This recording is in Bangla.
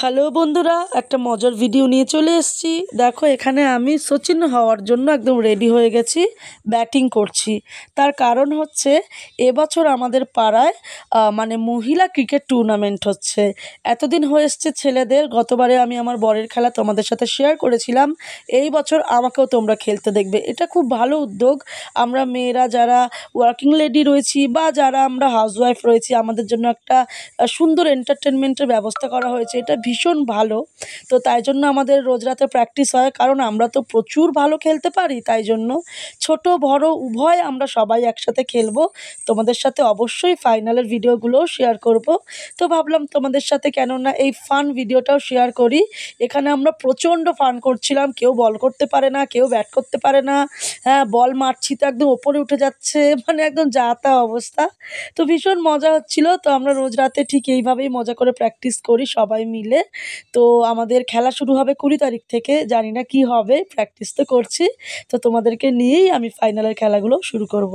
হ্যালো বন্ধুরা, একটা মজার ভিডিও নিয়ে চলে এসেছি। দেখো, এখানে আমি সচিন হওয়ার জন্য একদম রেডি হয়ে গেছি, ব্যাটিং করছি। তার কারণ হচ্ছে এবছর আমাদের পাড়ায় মানে মহিলা ক্রিকেট টুর্নামেন্ট হচ্ছে। এতদিন হয়ে এসছে ছেলেদের, গতবারে আমি আমার বরের খেলা তোমাদের সাথে শেয়ার করেছিলাম। এই বছর আমাকেও তোমরা খেলতে দেখবে, এটা খুব ভালো উদ্যোগ। আমরা মেয়েরা যারা ওয়ার্কিং লেডি রয়েছি বা যারা আমরা হাউসওয়াইফ রয়েছি, আমাদের জন্য একটা সুন্দর এন্টারটেনমেন্টের ব্যবস্থা করা হয়েছে, এটা ভীষণ ভালো। তো তাই জন্য আমাদের রোজ রাতে প্র্যাকটিস হয়, কারণ আমরা তো প্রচুর ভালো খেলতে পারি। তাই জন্য ছোট বড় উভয় আমরা সবাই একসাথে খেলবো। তোমাদের সাথে অবশ্যই ফাইনালের ভিডিওগুলোও শেয়ার করব। তো ভাবলাম তোমাদের সাথে কেননা এই ফান ভিডিওটাও শেয়ার করি। এখানে আমরা প্রচণ্ড ফান করছিলাম, কেউ বল করতে পারে না, কেউ ব্যাট করতে পারে না। হ্যাঁ, বল মারছি তো একদম ওপরে উঠে যাচ্ছে, মানে একদম যা তা অবস্থা। তো ভীষণ মজা হচ্ছিল। তো আমরা রোজ রাতে ঠিক এইভাবেই মজা করে প্র্যাকটিস করি সবাই মিলে। তো আমাদের খেলা শুরু হবে 20 তারিখ থেকে, জানি না কি হবে, প্র্যাকটিস তো করছি। তো তোমাদেরকে নিয়েই আমি ফাইনালের খেলাগুলো শুরু করব।